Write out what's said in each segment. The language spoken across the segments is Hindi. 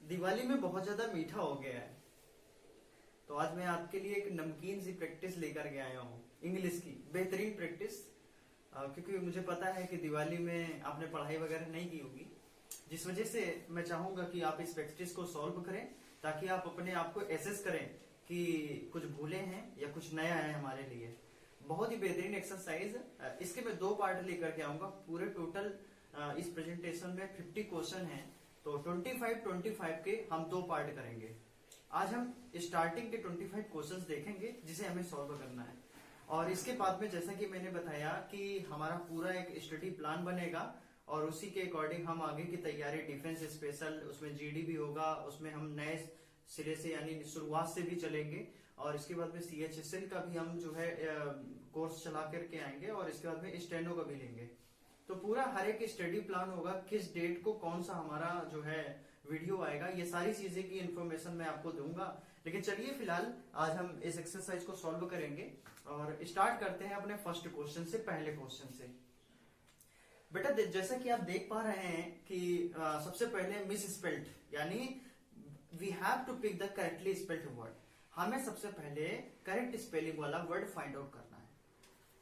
दिवाली में बहुत ज्यादा मीठा हो गया है, तो आज मैं आपके लिए एक नमकीन सी प्रैक्टिस लेकर के आया हूँ, इंग्लिश की बेहतरीन प्रैक्टिस। क्योंकि मुझे पता है कि दिवाली में आपने पढ़ाई वगैरह नहीं की होगी, जिस वजह से मैं चाहूंगा कि आप इस प्रैक्टिस को सॉल्व करें ताकि आप अपने आप को एसेस करें कि कुछ भूले हैं या कुछ नया है हमारे लिए। बहुत ही बेहतरीन एक्सरसाइज। इसके मैं 2 पार्ट लेकर के आऊंगा। पूरे टोटल इस प्रेजेंटेशन में 50 क्वेश्चन हैं, तो 25 के हम 2 पार्ट करेंगे। आज हम स्टार्टिंग के 25 क्वेश्चंस देखेंगे जिसे हमें सॉल्व करना है, और इसके बाद में जैसा कि मैंने बताया कि हमारा पूरा एक स्टडी प्लान बनेगा और उसी के अकॉर्डिंग हम आगे की तैयारी, डिफेंस स्पेशल, उसमें जीडी भी होगा, उसमें हम नए सिरे से यानी शुरुआत से भी चलेंगे, और इसके बाद में सीएचएसएल का भी हम जो है कोर्स चला करके आएंगे, और इसके बाद में स्टेनो का भी लेंगे। तो पूरा हर एक स्टडी प्लान होगा, किस डेट को कौन सा हमारा जो है वीडियो आएगा, ये सारी चीजें की इन्फॉर्मेशन मैं आपको दूंगा। लेकिन चलिए फिलहाल आज हम इस एक्सरसाइज को सॉल्व करेंगे और स्टार्ट करते हैं अपने फर्स्ट क्वेश्चन से, पहले क्वेश्चन से। बेटा जैसा कि आप देख पा रहे हैं कि सबसे पहले मिस स्पेल्ड, यानी we have to pick the correctly spelled word. हमें सबसे पहले करेक्ट स्पेलिंग वाला वर्ड फाइंड आउट करना है।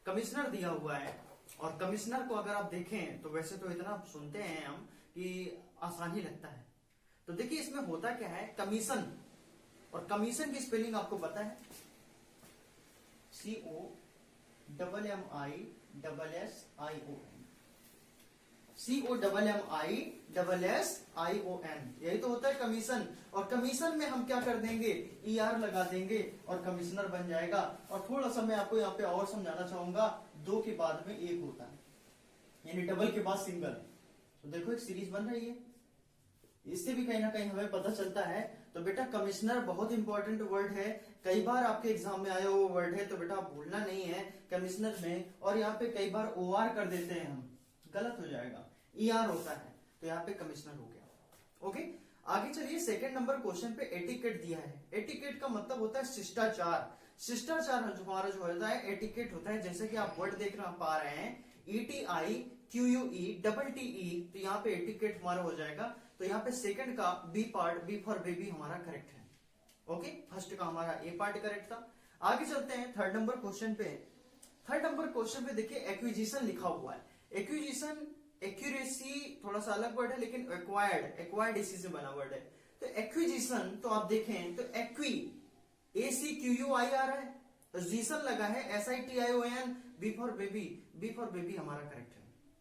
कमिश्नर दिया हुआ है, और कमिश्नर को अगर आप देखें तो वैसे तो इतना सुनते हैं हम कि आसान ही लगता है। तो देखिए इसमें होता क्या है, कमीशन, और कमीशन की स्पेलिंग आपको पता है, COMMISSION, यही तो होता है कमीशन। और कमीशन में हम क्या कर देंगे, ER लगा देंगे और कमिश्नर बन जाएगा। और थोड़ा सा मैं आपको यहाँ पे और समझाना चाहूंगा, 2 के बाद में 1 होता है, यानी डबल के बाद सिंगल। तो देखो एक सीरीज बन रही है, इससे भी कहीं ना कहीं हमें पता चलता है। तो बेटा कमिश्नर बहुत इंपॉर्टेंट वर्ड है, कई बार आपके एग्जाम में आया हुआ वर्ड है, तो बेटा भूलना नहीं है कमिश्नर में। और यहाँ पे कई बार OR कर देते हैं हम, गलत हो जाएगा, ER होता है, तो यहाँ पे कमिश्नर हो गया। ओके, आगे चलिए। सेकंड नंबर क्वेश्चन पे एटिकेट दिया है। एटिकेट का मतलब होता है शिष्टाचार। शिष्टाचार हमारा जो होता है एटिकेट होता है। जैसे कि आप वर्ड देख पा रहे हैं, ETIQUE TTE, तो यहाँ पे एटिकेट हमारा हो जाएगा। तो यहाँ पे सेकंड का B part, B for baby, हमारा करेक्ट है। ओके, फर्स्ट का हमारा ए पार्ट करेक्ट था। आगे चलते हैं थर्ड नंबर क्वेश्चन पे। थर्ड नंबर क्वेश्चन पे देखिए एक्विजिशन लिखा हुआ है। एक्विजिशन, एक्यूरेसी थोड़ा सा अलग वर्ड है, लेकिन एक्वायर्ड इसी से बना वर्ड है। तो एक्विजिशन, तो आप देखें तो एक्वी, ACQUI आ रहा है, तो जीसन लगा है SITION, B for baby, B for baby हमारा करेक्ट है।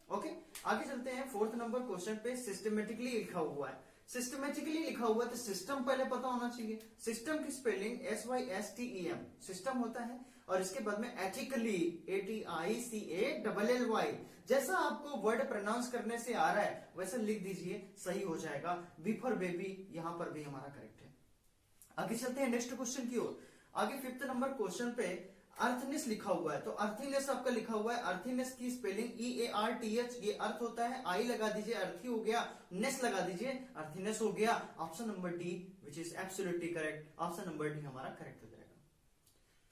ओके, आगे चलते हैं फोर्थ नंबर क्वेश्चन पे। सिस्टमेटिकली लिखा हुआ है। सिस्टमेटिकली लिखा हुआ है तो सिस्टम पहले पता होना चाहिए। सिस्टम की स्पेलिंग SYSTEM सिस्टम होता है, और इसके बाद में एथिकली ATICALLY। जैसा आपको वर्ड प्रोनाउंस करने से आ रहा है वैसा लिख दीजिए, सही हो जाएगा। बी फॉर बेबी यहाँ पर भी हमारा करेक्ट है। आगे चलते हैं नेक्स्ट क्वेश्चन की ओर। आगे फिफ्थ नंबर क्वेश्चन पे अर्थनेस लिखा हुआ है। तो अर्थिनेस आपका लिखा हुआ है, अर्थनेस की स्पेलिंग EARTH, ये अर्थ होता है, आई लगा दीजिए, अर्थी हो गया, नेस लगा दीजिए, अर्थनेस हो गया। Option number D which is absolutely correct, option number D हमारा करेक्ट हो जाएगा।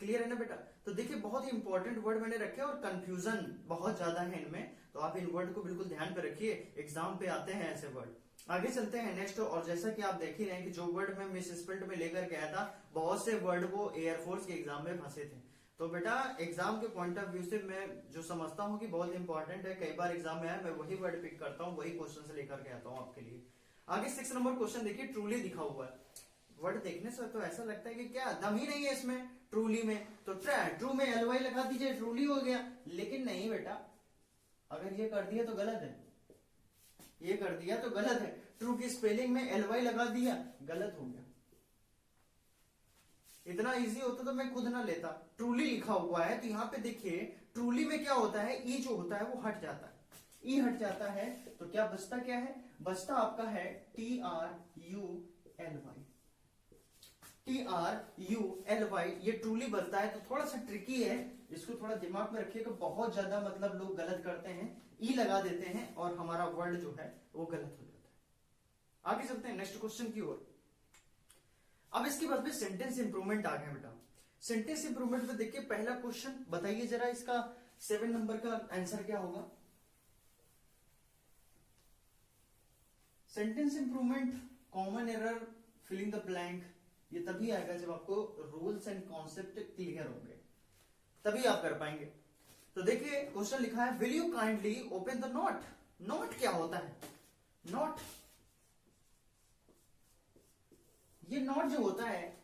क्लियर है ना बेटा? तो देखिए बहुत ही इंपॉर्टेंट वर्ड मैंने रखे और कंफ्यूजन बहुत ज्यादा है इनमें, तो आप इन वर्ड को बिल्कुल ध्यान पे रखिए, एग्जाम पे आते हैं ऐसे वर्ड। आगे चलते हैं नेक्स्ट। और जैसा कि आप देख ही रहे हैं कि जो वर्ड मैं मिस स्पेल्ड में लेकर के आया था, बहुत से वर्ड वो एयरफोर्स के एग्जाम में फंसे थे। तो बेटा एग्जाम के पॉइंट ऑफ व्यू से मैं जो समझता हूँ कि बहुत इंपॉर्टेंट है, कई बार एग्जाम में आया, मैं वही वर्ड पिक करता हूँ, वही क्वेश्चन से लेकर के आता हूँ आपके लिए। आगे 6 नंबर क्वेश्चन देखिए, ट्रूली दिखा हुआ है। वर्ड देखने से तो ऐसा लगता है कि क्या दम ही नहीं है इसमें, ट्रूली में। तो ट्रू में LY लगा दीजिए, ट्रूली हो गया। लेकिन नहीं बेटा, अगर ये कर दिया तो गलत है, ये कर दिया तो गलत है। ट्रू की स्पेलिंग में LY लगा दिया, गलत हो गया। इतना इजी होता तो मैं खुद ना लेता। ट्रूली लिखा हुआ है, तो यहाँ पे देखिए ट्रूली में क्या होता है, ई जो होता है वो हट जाता है, ई हट जाता है, तो क्या बचता क्या है, बचता आपका है TRULY, TRULY, ये ट्रूली बचता है। तो थोड़ा सा ट्रिकी है, इसको थोड़ा दिमाग में रखिएगा। बहुत ज्यादा मतलब लोग गलत करते हैं, ई लगा देते हैं और हमारा वर्ड जो है वो गलत हो जाता है। आगे चलते हैं नेक्स्ट क्वेश्चन की ओर। अब इसके बाद में सेंटेंस इंप्रूवमेंट आ गया बेटा। सेंटेंस इंप्रूवमेंट में देखिए पहला क्वेश्चन, बताइए जरा इसका 7 नंबर का आंसर क्या होगा। Sentence improvement, common error, filling the blank, ये तभी आएगा जब आपको रूल्स एंड कॉन्सेप्ट क्लियर होंगे, तभी आप कर पाएंगे। तो देखिए क्वेश्चन लिखा है, will you kindly open the not. Not क्या होता है? नॉट, ये नॉट जो होता है,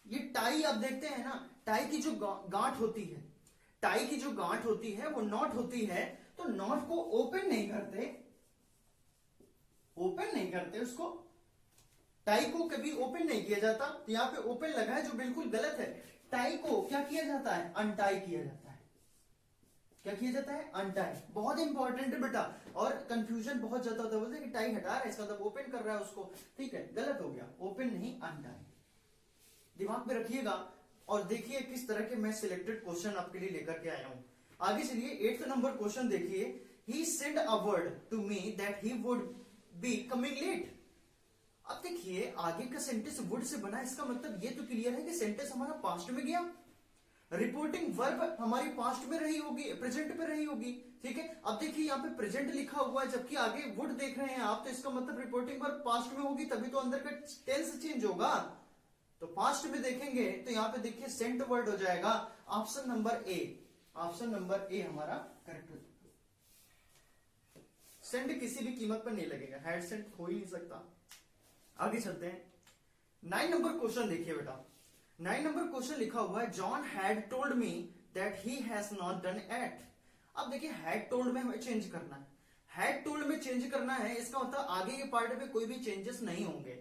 ये टाई आप देखते हैं ना, टाई की जो गांठ होती है, टाई की जो गांठ होती है वो नॉट होती है। तो नॉट को ओपन नहीं करते, ओपन नहीं करते उसको, टाई को कभी ओपन नहीं किया जाता। तो यहां पे ओपन लगा है जो बिल्कुल गलत है। टाई को क्या किया जाता है? अनटाई किया जाता है। क्या किया जाता है? अनटाई। बहुत इंपॉर्टेंट है बेटा, और कंफ्यूजन बहुत ज्यादा होता है, बोलते हैं कि टाई हटा रहा है इसका मतलब ओपन कर रहा है उसको, ठीक है, गलत हो गया, ओपन नहीं अनटाई। दिमाग में रखिएगा और देखिए किस तरह के मैं सिलेक्टेड क्वेश्चन आपके लिए लेकर के आया हूं। आगे चलिए 8th नंबर क्वेश्चन देखिए, he send a word to me that he would be coming late. अब देखिए आगे का सेंटेंस वुड से बना, इसका मतलब ये तो क्लियर है कि सेंटेंस हमारा पास्ट में गया, रिपोर्टिंग वर्ब हमारी पास्ट में रही होगी, प्रेजेंट में रही होगी, ठीक है। अब देखिए यहाँ पे प्रेजेंट लिखा हुआ है जबकि आगे वुड देख रहे हैं आप, तो इसका मतलब रिपोर्टिंग वर्ब पास्ट में होगी, तभी तो अंदर का टेंस चेंज होगा। तो पास्ट में देखेंगे तो यहाँ पे देखिए सेंट वर्ड हो जाएगा ऑप्शन नंबर ए। ऑप्शन नंबर ए हमारा करेक्ट हो जाएगा। सेंड किसी भी कीमत पर नहीं लगेगा, हैड सेंड हो ही नहीं सकता। आगे चलते हैं, 9 नंबर क्वेश्चन देखिए बेटा। 9 नंबर क्वेश्चन लिखा हुआ है, John had told me that he has not done at. अब देखिए हैड टोल्ड में हमें चेंज करना है, हैड टोल्ड में चेंज करना है, इसका मतलब आगे के पार्ट में कोई भी चेंजेस नहीं होंगे,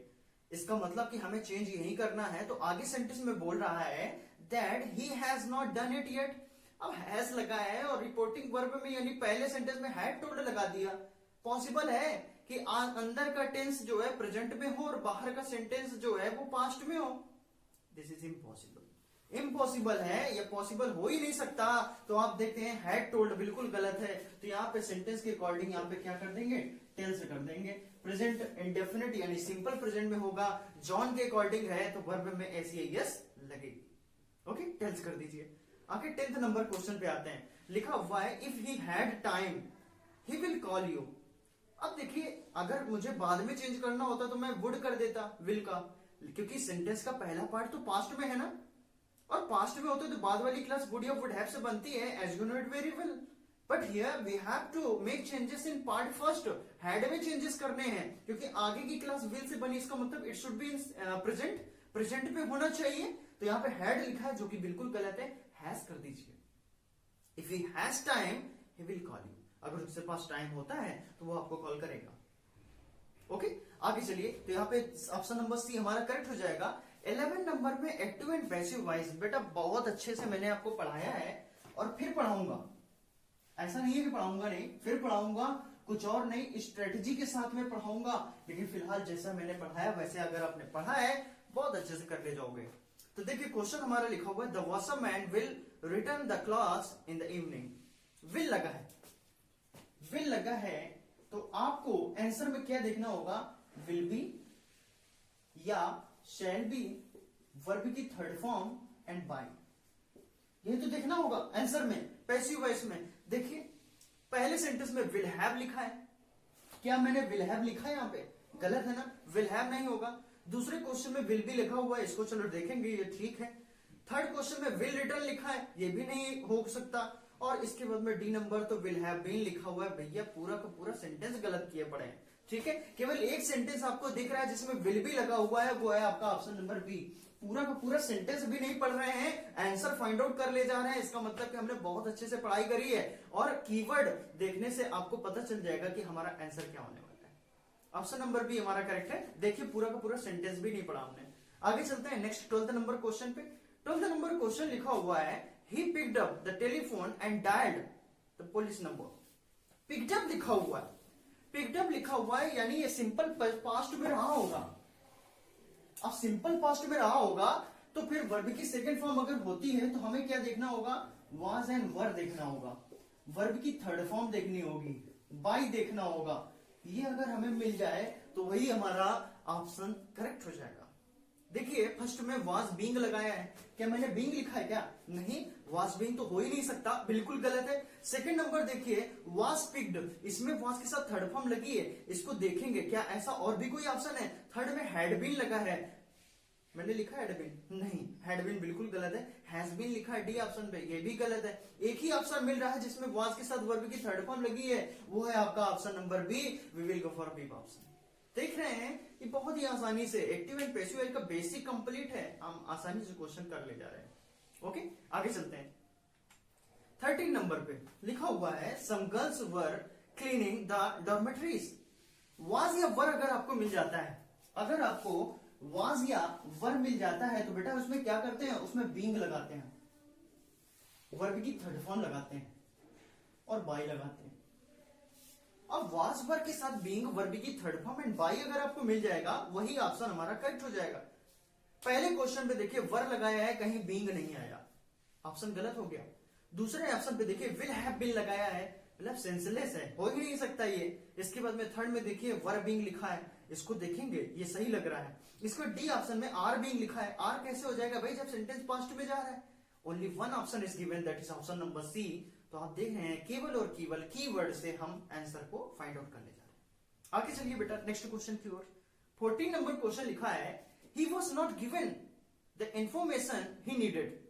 इसका मतलब कि हमें चेंज यही करना है। तो आगे सेंटेंस में बोल रहा है that he has not done it yet. अब हैज लगा है और रिपोर्टिंग वर्ब में यानी पहले सेंटेंस में हैड टोल्ड लगा दिया। पॉसिबल है कि अंदर का टेंस जो है प्रेजेंट में हो और बाहर का सेंटेंस जो है वो पास्ट में हो? दिस इज इम्पॉसिबल, इम्पॉसिबल है, ये पॉसिबल हो ही नहीं सकता। तो आप देखते हैं हैड टोल्ड बिल्कुल गलत है, तो यहाँ पे सेंटेंस के अकॉर्डिंग यहाँ पे क्या कर देंगे? टेंस कर देंगे। प्रेजेंट इंडेफिनिट यानी सिंपल प्रेजेंट में होगा, जॉन के अकॉर्डिंग है तो वर्ब में एस लगेगी, ओके, टेंस कर दीजिए। आगे 10th नंबर क्वेश्चन पे आते हैं, लिखा हुआ है if he had time he will call you. अब देखिए अगर मुझे बाद में चेंज करना होता तो मैं वुड कर देता विल का, क्योंकि सेंटेंस का पहला पार्ट तो पास्ट में है ना, और पास्ट में होते तो बाद वाली क्लास वुड या वुड हैव से बनती है as you know it very well. But here we have to make changes in part first, had में चेंजेस करने हैं क्योंकि आगे की क्लास विल से बनी, इसका मतलब it should be in present, present पे होना चाहिए। तो यहाँ पे हैड लिखा है जो कि बिल्कुल गलत है, हैज कर दीजिए। If he has time he will call you, अगर उसके पास टाइम होता है तो वो आपको कॉल करेगा, ओके। आगे चलिए, तो यहाँ पे ऑप्शन नंबर सी हमारा करेक्ट हो जाएगा। 11 नंबर में एक्टिव एंड पैसिव वॉइस, बेटा बहुत अच्छे से मैंने आपको पढ़ाया है और फिर पढ़ाऊंगा, ऐसा नहीं है कि पढ़ाऊंगा नहीं, फिर पढ़ाऊंगा, कुछ और नई स्ट्रेटेजी के साथ में पढ़ाऊंगा, लेकिन फिलहाल जैसा मैंने पढ़ाया वैसे अगर आपने पढ़ा है बहुत अच्छे से कर ले जाओगे। तो देखिए क्वेश्चन हमारा लिखा हुआ है, the washerman will return the clothes in the evening. Will लगा है, विल लगा है, तो आपको आंसर में क्या देखना होगा? विल बी या शैल बी, वर्ब की थर्ड फॉर्म एंड बाय, ये तो देखना होगा आंसर में, पैसिव वॉइस में। देखिए पहले सेंटेंस में विल हैव लिखा है, क्या मैंने विल हैव लिखा है? यहाँ पे गलत है ना, विल हैव नहीं होगा। दूसरे क्वेश्चन में विल बी लिखा हुआ है, इसको चलो देखेंगे, ये ठीक है। थर्ड क्वेश्चन में विल रिटर्न लिखा है, ये भी नहीं हो सकता। और इसके बाद में डी नंबर तो विल हैव बीन लिखा हुआ है, भैया पूरा का पूरा सेंटेंस गलत किए पड़े हैं, ठीक है। केवल एक सेंटेंस आपको दिख रहा है जिसमें विल भी लगा हुआ है, वो है आपका ऑप्शन नंबर बी। पूरा का पूरा सेंटेंस भी नहीं पढ़ रहे हैं, आंसर फाइंड आउट कर ले जा रहे हैं, इसका मतलब कि हमने बहुत अच्छे से पढ़ाई करी है। और कीवर्ड देखने से आपको पता चल जाएगा कि हमारा आंसर क्या होने वाला है। ऑप्शन नंबर बी हमारा करेक्ट है। देखिए पूरा का पूरा सेंटेंस भी नहीं पढ़ा हमने। आगे चलते हैं नेक्स्ट 12th नंबर क्वेश्चन पे। 12th नंबर क्वेश्चन लिखा हुआ है, he picked up the telephone and dialed the police number। picked up लिखा हुआ है, picked up लिखा हुआ है यानी ये सिंपल पास्ट में रहा होगा। अब सिंपल पास्ट में रहा होगा तो फिर वर्ब की सेकंड फॉर्म अगर होती है तो हमें क्या देखना होगा? was एंड वर देखना होगा, वर्ब की थर्ड फॉर्म देखनी होगी, बाय देखना होगा। ये अगर हमें मिल जाए तो वही हमारा ऑप्शन करेक्ट हो जाएगा। देखिए फर्स्ट में वाज बीइंग लगाया है, क्या मैंने बीइंग लिखा है क्या? नहीं, वाज बीइंग तो हो ही नहीं सकता, बिल्कुल गलत है। सेकंड नंबर देखिए वाज पिक्ड, इसमें वाज के साथ थर्ड फॉर्म लगी है, इसको देखेंगे क्या ऐसा और भी कोई ऑप्शन है? थर्ड में हैड बीन लगा है, मैंने लिखा हैड बीन? नहीं, हैड बीन बिल्कुल गलत है। हैज बीन लिखा है डी ऑप्शन पे, ये भी गलत है। एक ही ऑप्शन मिल रहा है जिसमें वाज के साथ वर्ब की थर्ड फॉर्म लगी है, वो है आपका option number B. We will go for B option. देख रहे हैं ये बहुत ही आसानी से एक्टिव एंड पैसिव वॉइस का बेसिक कंप्लीट है, हम आसानी से क्वेश्चन कर ले जा रहे हैं। ओके, आगे चलते हैं। 13 नंबर पे लिखा हुआ है some girls were cleaning the dormitories. Was या वर अगर आपको मिल जाता है, अगर आपको वाज या वर मिल जाता है तो बेटा उसमें क्या करते हैं, उसमें बीइंग लगाते हैं, वर्ब की थर्ड फॉर्म लगाते हैं और बाय लगाते हैं। अब वाज वर के साथ बीइंग वर्ब की थर्ड फॉर्म एंड बाय अगर आपको मिल जाएगा, वही ऑप्शन हमारा करेक्ट हो जाएगा। पहले क्वेश्चन पे देखिए वर लगाया है, कहीं बीइंग नहीं आया, ऑप्शन गलत हो गया। दूसरे ऑप्शन पे देखिए विल हैव बीन लगाया है, मतलब सेंसलेस है, हो ही नहीं सकता ये। इसके बाद में थर्ड में देखिए वर बीइंग लिखा है, इसको देखेंगे ये सही लग रहा है। इसको डी ऑप्शन में आर बीइंग लिखा है, आर कैसे हो जाएगा भाई जब सेंटेंस पास्ट में जा रहा है? Only one option is given, that is option number C. तो आप देख रहे हैं केवल और केवल कीवर्ड से हम आंसर को फाइंड आउट करने जा रहे हैं। आगे चलिए बेटा नेक्स्ट क्वेश्चन की ओर। 14 नंबर क्वेश्चन लिखा है he was not given the information he needed.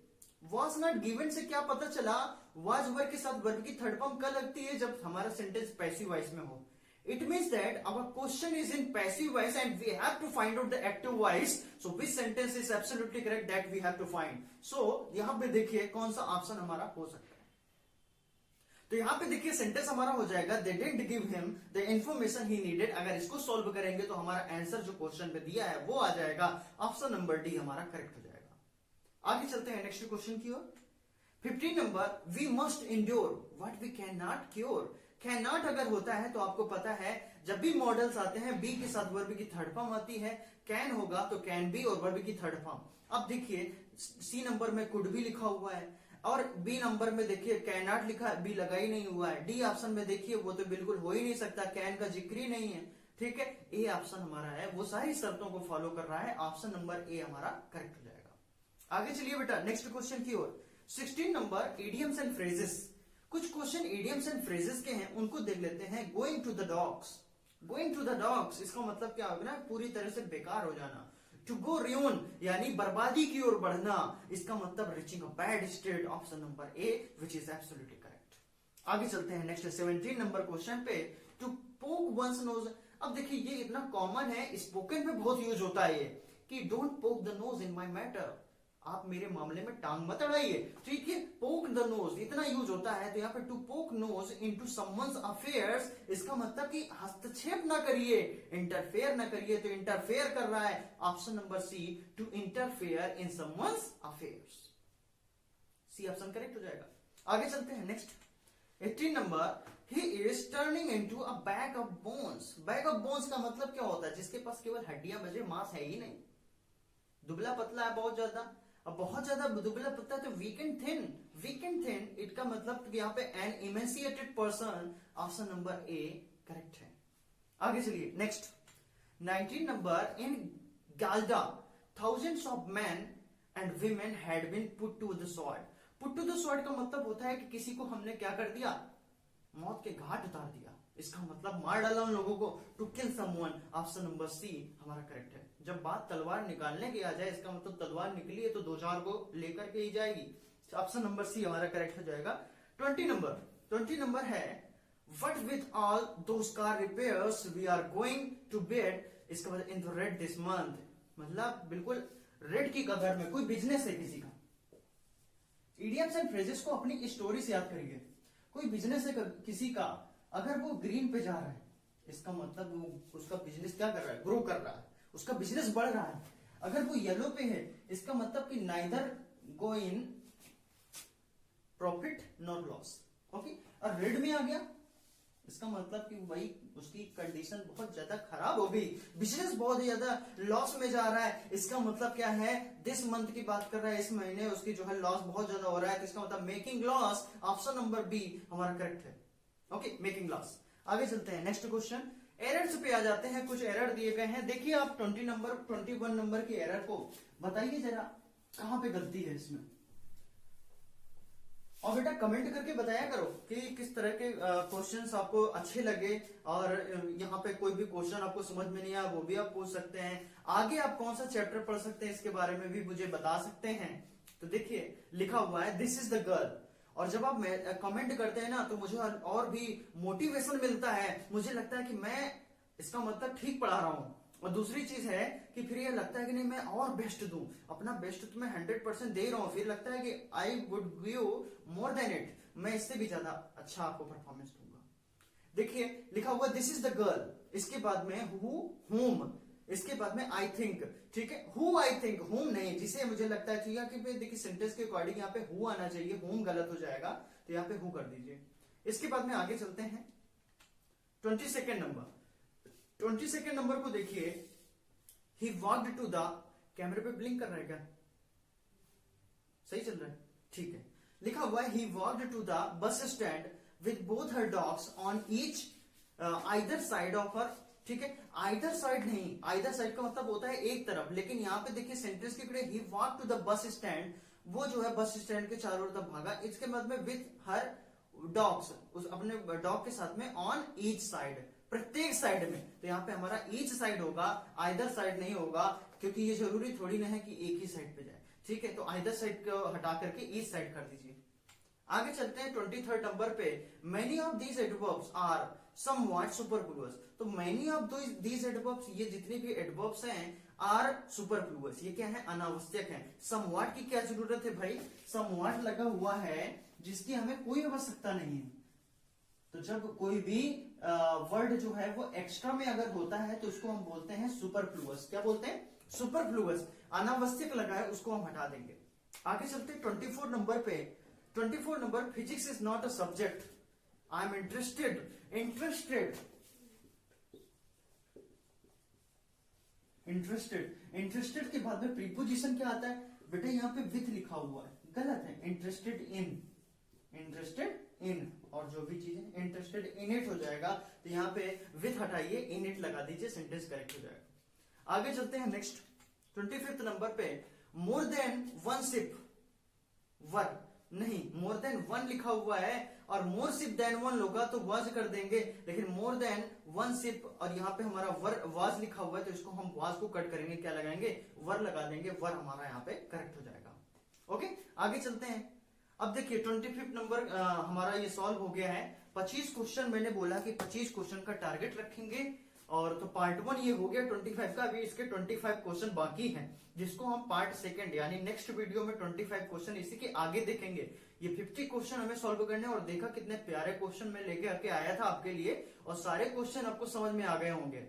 Was not given से क्या पता चला? वाज वर्ब के साथ वर्ब की थर्ड फॉर्म कब लगती है? जब हमारा सेंटेंस पैसिव वॉइस में हो। It means that our question is in passive voice and we have to find out the active voice. So which sentence is absolutely correct that we have to find. So यहां पे देखिए कौन सा ऑप्शन हमारा हो सकता है। तो यहां पे देखिए सेंटेंस हमारा हो जाएगा they didn't give him the information he needed। अगर इसको सॉल्व करेंगे तो हमारा आंसर जो क्वेश्चन पे दिया है वो आ जाएगा, ऑप्शन नंबर डी हमारा करेक्ट हो जाएगा। आगे चलते हैं नेक्स्ट क्वेश्चन की ओर। 15 number we must endure what we can not cure. Can not अगर होता है तो आपको पता है जब भी मॉडल्स आते हैं बी के साथ वर्ब की थर्ड फॉर्म आती है, कैन होगा तो कैन बी और वर्ब की थर्ड फॉर्म। अब देखिए सी नंबर में कुड भी लिखा हुआ है और बी नंबर में देखिए कैन नॉट लिखा है, बी लगा ही नहीं हुआ है। डी ऑप्शन में देखिए वो तो बिल्कुल हो ही नहीं सकता, कैन का जिक्र ही नहीं है। ठीक है, ए ऑप्शन हमारा है, वो सारी शर्तों को फॉलो कर रहा है, ऑप्शन नंबर ए हमारा करेक्ट हो जाएगा। आगे चलिए बेटा नेक्स्ट क्वेश्चन की ओर। 16 नंबर इडियम्स एंड फ्रेजेस। कुछ क्वेश्चन इडियम्स एंड फ्रेजेस के हैं, उनको देख लेते हैं। Going to the dogs, going to the dogs इसका मतलब क्या होगा ना, पूरी तरह से बेकार हो जाना। टू गो रियून यानी बर्बादी की ओर बढ़ना, इसका मतलब reaching a bad state, option number A which is absolutely correct. आगे चलते हैं नेक्स्ट 17 नंबर क्वेश्चन पे। To poke one's nose. अब देखिए ये इतना कॉमन है, स्पोकन में बहुत यूज होता है ये कि डोंट पोक the nose in my matter, आप मेरे मामले में टांग मत अड़ाइए। ठीक है, पोक द नोज इतना यूज होता है, तो यहाँ पे टू पोक नोज इनटू समवन्स अफेयर्स, इसका मतलब कि हस्तक्षेप ना करिए, इंटरफेयर ना करिए, तो इंटरफेयर कर रहा है, option number C to interfere in someone's affairs, C option correct हो जाएगा। आगे चलते हैं next 18 number. He is turning into a bag of bones. Bag of bones का मतलब क्या होता है? जिसके पास केवल हड्डियां बचे, मांस है ही नहीं, दुबला पतला है बहुत ज्यादा। अब बहुत ज्यादा दुबला पतला तो weak and thin, weak and thin it का मतलब यहाँ पे an emaciated person, option number A correct है। आगे चलिए नेक्स्ट 19 नंबर। इन गाल्डा thousands of men and women had been put to the sword. Put to the sword का मतलब होता है कि किसी को हमने क्या कर दिया, मौत के घाट उतार दिया, इसका मतलब मार डाला उन लोगों को। To kill someone, option number C हमारा करेक्ट है। जब बात तलवार निकालने की आ जाए, इसका मतलब तलवार निकली है तो दो चार को लेकर के ही जाएगी, ऑप्शन नंबर सी हमारा करेक्ट हो जाएगा। 20 नंबर है what with all those car repairs we are going to bed, इसका मतलब in the red this month, मतलब बिल्कुल रेड की कदर में कोई बिजनेस है किसी का। इडियम्स एंड फ्रेजेस को अपनी स्टोरी से याद करिए। कोई बिजनेस है किसी का, अगर वो ग्रीन पे जा रहा है, इसका मतलब वो उसका बिजनेस क्या कर रहा है, ग्रो कर रहा है, उसका बिजनेस बढ़ रहा है। अगर वो येलो पे है, इसका मतलब कि neither go in profit not loss. Okay, और रेड में आ गया, इसका मतलब कि भाई उसकी कंडीशन बहुत ज्यादा खराब हो गई, बिजनेस बहुत ज्यादा लॉस में जा रहा है। इसका मतलब क्या है, दिस मंथ की बात कर रहा है, इस महीने उसकी जो है लॉस बहुत ज्यादा हो रहा है, तो इसका मतलब making loss, option number B हमारा करेक्ट है। Okay, making loss. आगे चलते हैं नेक्स्ट क्वेश्चन एरर्स पे आ जाते हैं। कुछ एरर दिए गए हैं, देखिए आप 21 नंबर की एरर को बताइए जरा कहां पे गलती है इसमें। और बेटा कमेंट करके बताया करो कि किस तरह के क्वेश्चंस आपको अच्छे लगे, और यहाँ पे कोई भी क्वेश्चन आपको समझ में नहीं आया वो भी आप पूछ सकते हैं। आगे आप कौन सा चैप्टर पढ़ सकते हैं इसके बारे में भी मुझे बता सकते हैं। तो देखिए लिखा हुआ है दिस इज द गर्ल, और जब आप कमेंट करते हैं ना तो मुझे और भी मोटिवेशन मिलता है, मुझे लगता है कि मैं इसका मतलब ठीक पढ़ा रहा हूं। और दूसरी चीज है कि फिर ये लगता है कि नहीं मैं और बेस्ट दूं, अपना बेस्ट तो मैं 100% दे रहा हूं, फिर लगता है कि I would give more than it, मैं इससे भी ज्यादा अच्छा आपको परफॉर्मेंस दूंगा। देखिए लिखा हुआ दिस इज द गर्ल, इसके बाद में हु हुम, इसके बाद में आई थिंक, ठीक है, हु आई थिंक, हुम नहीं, जिसे मुझे लगता है ठीक है कि देखिए सेंटेंस के अकॉर्डिंग यहाँ पे हु आना चाहिए, हुम गलत हो जाएगा तो यहाँ पे हु कर दीजिए। इसके बाद में आगे चलते हैं 22nd नंबर। 22nd नंबर को देखिए, ही वॉक्ड टू द, कैमरे पे ब्लिंक कर रहा है क्या, सही चल रहा है, ठीक है। लिखा हुआ है he walked to the bus stand with both her dogs on each either side of her, ठीक है, आइदर साइड नहीं, आइदर साइड का मतलब होता है एक तरफ, लेकिन यहाँ पे देखिए सेंटेंस के कड़े he walk to the bus stand, वो जो है बस स्टैंड के चारों तरफ भागा, इसके बाद में विथ हर डॉग्स, उस अपने डॉग के साथ में, ऑन ईच साइड, प्रत्येक साइड में, तो यहाँ पे हमारा ईच साइड होगा, आइदर साइड नहीं होगा, क्योंकि ये जरूरी थोड़ी ना है कि एक ही साइड पे जाए, ठीक है, तो आइदर साइड को हटा करके ईच साइड कर दीजिए। आगे चलते हैं 23rd नंबर पे, many of these adverbs are somewhat superfluous, तो मेनी ऑफ दीज एडवर्ब्स, ये जितने भी एडवर्ब्स हैं आर सुपरफ्लुअस, ये क्या है, अनावश्यक है। समव्हाट की क्या जरूरत है भाई, समव्हाट लगा हुआ है जिसकी हमें कोई आवश्यकता नहीं है। तो जब कोई भी वर्ड जो है वो एक्स्ट्रा में अगर होता है तो उसको हम बोलते हैं सुपरफ्लुअस, क्या बोलते हैं, सुपरफ्लुअस, अनावश्यक लगा है उसको हम हटा देंगे। आगे चलते हैं 24 नंबर पे। 24 number, physics is not a subject, I am interested, interested, interested के बाद में प्रीपोजिशन क्या आता है बेटा, यहाँ पे विथ लिखा हुआ है, गलत है, इंटरेस्टेड इन, इंटरेस्टेड इन, और जो भी चीज है इंटरेस्टेड इन इट हो जाएगा, तो यहाँ पे विथ हटाइए, इन इट लगा दीजिए, सेंटेंस करेक्ट हो जाएगा। आगे चलते हैं नेक्स्ट 25th नंबर पे, मोर देन वन सिप वर, नहीं मोर देन वन लिखा हुआ है और मोर सिप देन वन होगा तो वाज कर देंगे, लेकिन मोर देन वन सिप और यहाँ पे हमारा वर वाज लिखा हुआ है तो इसको हम वाज को कट करेंगे, क्या लगाएंगे, वर लगा देंगे, वर हमारा यहाँ पे करेक्ट हो जाएगा। ओके आगे चलते हैं। अब देखिए 25th नंबर हमारा ये सॉल्व हो गया है। 25 क्वेश्चन मैंने बोला कि 25 क्वेश्चन का टारगेट रखेंगे, और तो पार्ट 1 ये हो गया 25 का, अभी इसके 25 क्वेश्चन बाकी हैं जिसको हम पार्ट 2 यानी नेक्स्ट वीडियो में 25 क्वेश्चन इसी के आगे देखेंगे। ये 50 क्वेश्चन हमें सॉल्व करने, और देखा कितने प्यारे क्वेश्चन मैं लेके आके आया था आपके लिए, और सारे क्वेश्चन आपको समझ में आ गए होंगे।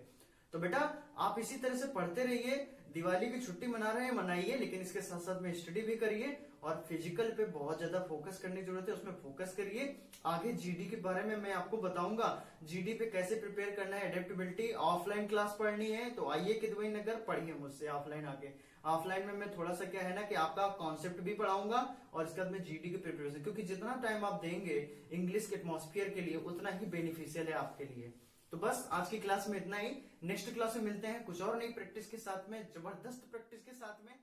तो बेटा आप इसी तरह से पढ़ते रहिए, दिवाली की छुट्टी मना रहे हैं मनाइए, लेकिन इसके साथ साथ में स्टडी भी करिए, और फिजिकल पे बहुत ज्यादा फोकस करने की जरूरत है, उसमें फोकस करिए। आगे जीडी के बारे में मैं आपको बताऊंगा, जीडी पे कैसे प्रिपेयर करना है, एडेप्टेबिलिटी, ऑफलाइन क्लास पढ़नी है तो आइए किदवई नगर, पढ़िए मुझसे ऑफलाइन आके। ऑफलाइन में मैं थोड़ा सा क्या है ना कि आपका कॉन्सेप्ट भी पढ़ाऊंगा, और इसके बाद में जीडी की प्रिपरेशन, क्योंकि जितना टाइम आप देंगे इंग्लिश के एटमॉस्फेयर के लिए उतना ही बेनिफिशियल है आपके लिए। तो बस आज की क्लास में इतना ही, नेक्स्ट क्लास में मिलते हैं कुछ और नई प्रैक्टिस के साथ में, जबरदस्त प्रैक्टिस के साथ में।